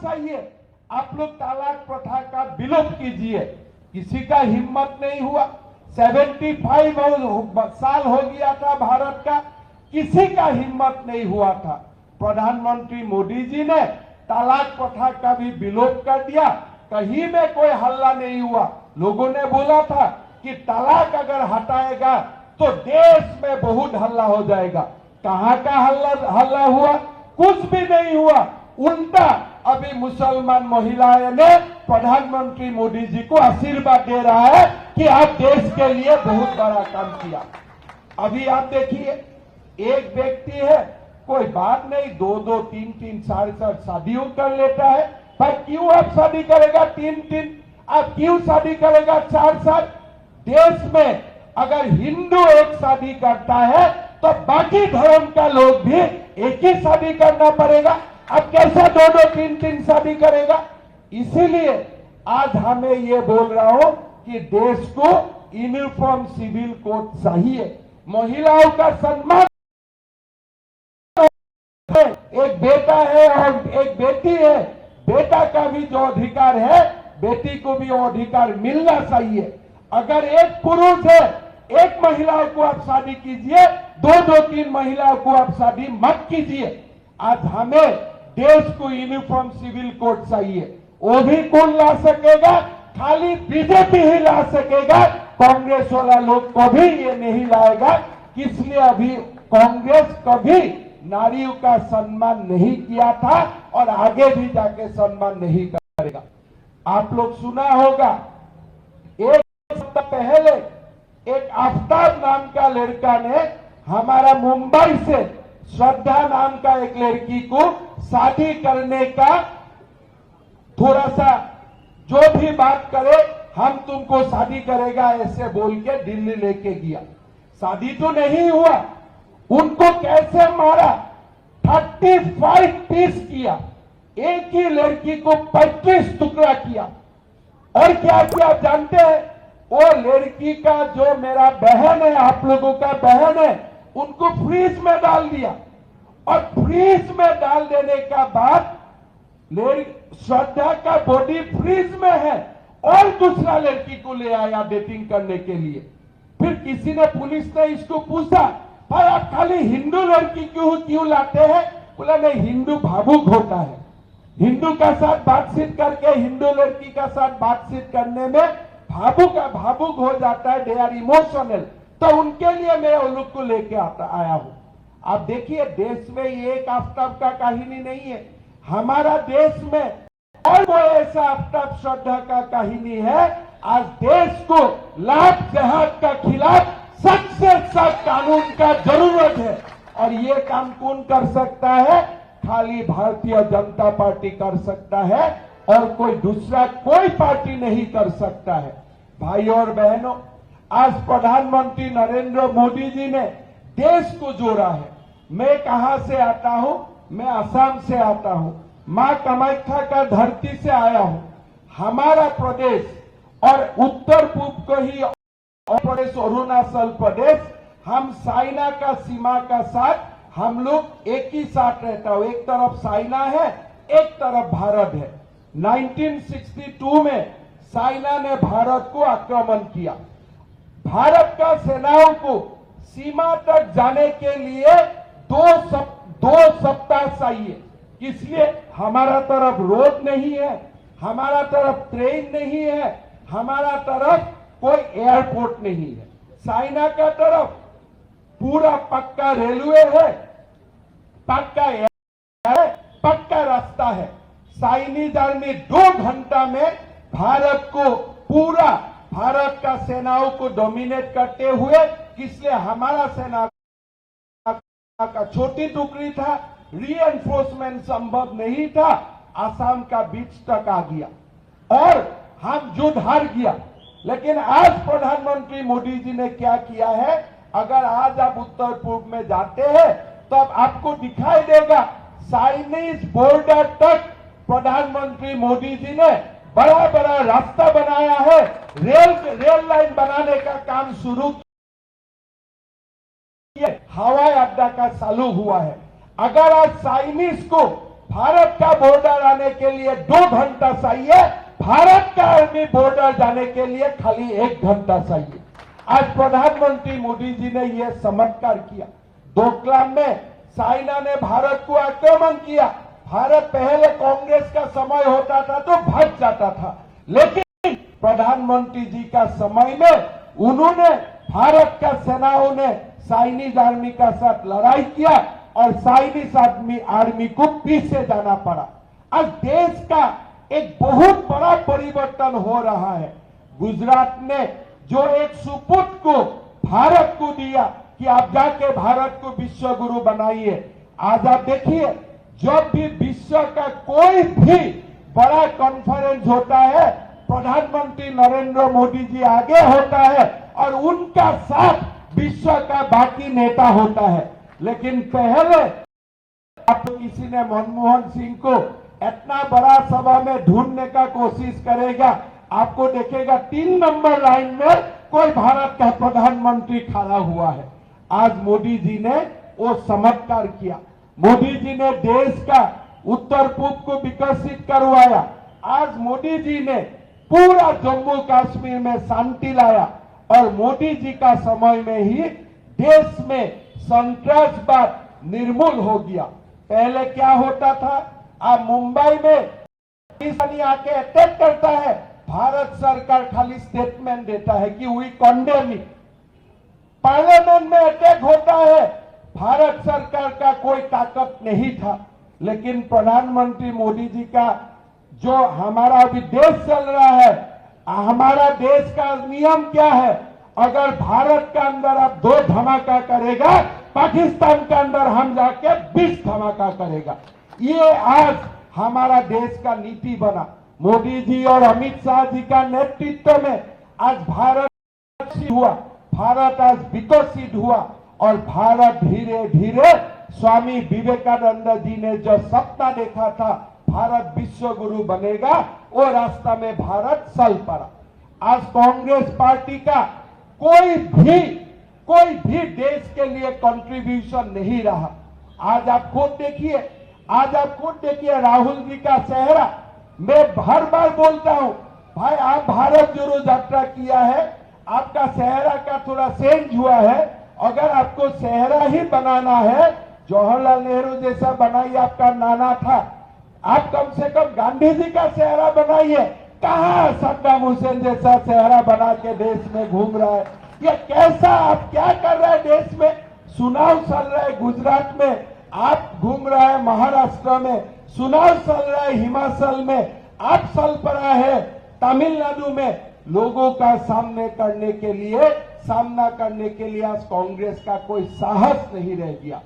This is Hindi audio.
चाहिए, आप लोग तलाक प्रथा का विलोप कीजिए। किसी का हिम्मत नहीं हुआ। 75 साल हो गया था भारत का, किसी का हिम्मत नहीं हुआ था। प्रधानमंत्री मोदी जी ने तलाक प्रथा का भी विलोप कर दिया। कहीं में कोई हल्ला नहीं हुआ। लोगों ने बोला था कि तलाक अगर हटाएगा तो देश में बहुत हल्ला हो जाएगा। कहां का हल्ला हुआ? कुछ भी नहीं हुआ। उल्टा अभी मुसलमान महिलाएं ने प्रधानमंत्री मोदी जी को आशीर्वाद दे रहा है कि आप देश के लिए बहुत बड़ा काम किया। अभी आप देखिए, एक व्यक्ति है, कोई बात नहीं, 2-2, 3-3, 4-4 शादियों कर लेता है। भाई क्यों आप शादी करेगा 3-3? आप क्यों शादी करेगा 4-4? देश में अगर हिंदू एक शादी करता है तो बाकी धर्म का लोग भी एक ही शादी करना पड़ेगा। अब कैसा 2-2, 3-3 शादी करेगा? इसीलिए आज हमें ये बोल रहा हूं कि देश को यूनिफॉर्म सिविल कोड चाहिए। महिलाओं का सम्मान, एक बेटा है और एक बेटी है, बेटा का भी जो अधिकार है बेटी को भी वो अधिकार मिलना चाहिए। अगर एक पुरुष है, एक महिला को आप शादी कीजिए, 2-2, 3 महिलाओं को आप शादी मत कीजिए। आज हमें देश को यूनिफॉर्म सिविल कोड चाहिए। वो भी कौन ला सकेगा? खाली बीजेपी ही ला सकेगा। कांग्रेस वाला लोग कभी ये नहीं लाएगा। इसलिए अभी कांग्रेस कभी नारियों का सम्मान नहीं किया था और आगे भी जाके सम्मान नहीं करेगा। आप लोग सुना होगा, एक सप्ताह पहले एक आफ्ताब नाम का लड़का ने हमारा मुंबई से श्रद्धा नाम का एक लड़की को शादी करने का थोड़ा सा जो भी बात करे, हम तुमको शादी करेगा ऐसे बोल के दिल्ली लेके गया। शादी तो नहीं हुआ। उनको कैसे मारा? 35 पीस किया। एक ही लड़की को 35 टुकड़ा किया। और क्या किया जानते हैं? वो लड़की का जो मेरा बहन है, आप लोगों का बहन है, उनको फ्रीज में डाल दिया। और फ्रीज में डाल देने का बाद श्रद्धा का बॉडी फ्रीज में है और दूसरा लड़की को ले आया डेटिंग करने के लिए। फिर किसी ने, पुलिस ने इसको पूछा, भाई आप खाली हिंदू लड़की क्यों लाते हैं? बोला नहीं, हिंदू भावुक होता है। हिंदू का साथ बातचीत करके, हिंदू लड़की का साथ बातचीत करने में भावुक हो जाता है, दे आर इमोशनल। तो उनके लिए मैं उन लोग को लेके आया हूं। आप देखिए, देश में ये एक आफ्ताब का कहानी नहीं है। हमारा देश में और कोई ऐसा आफ्ताब श्रद्धा का कहानी है। आज देश को लाख जहाद का खिलाफ सख्त से सख्त कानून का जरूरत है। और ये काम कौन कर सकता है? खाली भारतीय जनता पार्टी कर सकता है और कोई दूसरा कोई पार्टी नहीं कर सकता है। भाई और बहनों, आज प्रधानमंत्री नरेंद्र मोदी जी ने देश को जोड़ा है। मैं कहां से आता हूं? मैं असम से आता हूं। मां कामाख्या का धरती से आया हूं। हमारा प्रदेश और उत्तर पूर्व को ही प्रदेश अरुणाचल प्रदेश, हम चाइना का सीमा का साथ हम लोग एक ही साथ रहता हूं। एक तरफ चाइना है, एक तरफ भारत है। 1962 में चाइना ने भारत को आक्रमण किया। भारत का सेनाओं को सीमा तक जाने के लिए दो सप्ताह चाहिए। इसलिए हमारा तरफ रोड नहीं है, हमारा तरफ ट्रेन नहीं है, हमारा तरफ कोई एयरपोर्ट नहीं है। चाइना का तरफ पूरा पक्का रेलवे है, पक्का एयर है, पक्का रास्ता है। चाइनीज आर्मी 2 घंटा में भारत को, पूरा भारत का सेनाओं को डोमिनेट करते हुए, इसलिए हमारा सेना का छोटी टुकड़ी था, रीएनफोर्समेंट संभव नहीं था, असम का बीच तक आ गया और हम युद्ध हार गया। लेकिन आज प्रधानमंत्री मोदी जी ने क्या किया है? अगर आज आप उत्तर पूर्व में जाते हैं तो अब आपको दिखाई देगा चाइनीज बॉर्डर तक प्रधानमंत्री मोदी जी ने बड़ा बड़ा रास्ता बनाया है, रेल लाइन बनाने का काम शुरू किया, हवाई अड्डा का चालू हुआ है। अगर आज चाइनीज को भारत का बॉर्डर आने के लिए 2 घंटा चाहिए, भारत का आर्मी बॉर्डर जाने के लिए खाली 1 घंटा चाहिए। आज प्रधानमंत्री मोदी जी ने यह चमत्कार किया। डोकलाम में चाइना ने भारत को आक्रमण किया। भारत पहले कांग्रेस का समय होता था तो भाग जाता था, लेकिन प्रधानमंत्री जी का समय में उन्होंने भारत का सेनाओं ने चाइनीज आर्मी का साथ लड़ाई किया और चाइनीज आर्मी को पीछे जाना पड़ा। आज देश का एक बहुत बड़ा परिवर्तन हो रहा है। गुजरात ने जो एक सुपुत्र को भारत को दिया कि आप जाके भारत को विश्व गुरु बनाइए, आज आप देखिए जब भी विश्व का कोई भी बड़ा कॉन्फ्रेंस होता है, प्रधानमंत्री नरेंद्र मोदी जी आगे होता है और उनका साथ विश्व का बाकी नेता होता है। लेकिन पहले आप किसी ने मनमोहन सिंह को इतना बड़ा सभा में ढूंढने का कोशिश करेगा, आपको देखेगा 3 नंबर लाइन में कोई भारत का प्रधानमंत्री खड़ा हुआ है। आज मोदी जी ने वो चमत्कार किया। मोदी जी ने देश का उत्तर पूर्व को विकसित करवाया। आज मोदी जी ने पूरा जम्मू कश्मीर में शांति लाया और मोदी जी का समय में ही देश में संतरासवाद निर्मूल हो गया। पहले क्या होता था, आप मुंबई में पाकिस्तानी आके अटैक करता है, भारत सरकार खाली स्टेटमेंट देता है कि वी कंडेम इट। पार्लियामेंट में अटैक होता है, भारत सरकार का कोई ताकत नहीं था। लेकिन प्रधानमंत्री मोदी जी का जो हमारा अभी देश चल रहा है, हमारा देश का नियम क्या है, अगर भारत का अंदर आप 2 धमाका करेगा, पाकिस्तान के अंदर हम जाके 20 धमाका करेगा। ये आज हमारा देश का नीति बना। मोदी जी और अमित शाह जी का नेतृत्व में आज भारत हुआ, भारत आज विकसित हुआ और भारत धीरे धीरे स्वामी विवेकानंद जी ने जो सपना देखा था भारत विश्व गुरु बनेगा, वो रास्ता में भारत चल पड़ा। आज कांग्रेस पार्टी का कोई भी देश के लिए कंट्रीब्यूशन नहीं रहा। आज आप खुद देखिए राहुल जी का चेहरा। मैं हर बार बोलता हूं, भाई आप भारत जोड़ो यात्रा किया है, आपका चेहरा का थोड़ा चेंज हुआ है। अगर आपको चेहरा ही बनाना है, जवाहरलाल नेहरू जैसा बनाइए, आपका नाना था, आप कम से कम गांधी जी का चेहरा बनाइए। कहां सद्दाम हुसैन जैसा चेहरा बना के देश में घूम रहा है? ये कैसा, आप क्या कर रहे हैं देश में? चुनाव चल रहा है गुजरात में, आप घूम रहे हैं महाराष्ट्र में, चुनाव चल रहा है हिमाचल में, आप चल पड़ा है तमिलनाडु में। लोगों का सामना करने के लिए आज कांग्रेस का कोई साहस नहीं रह गया।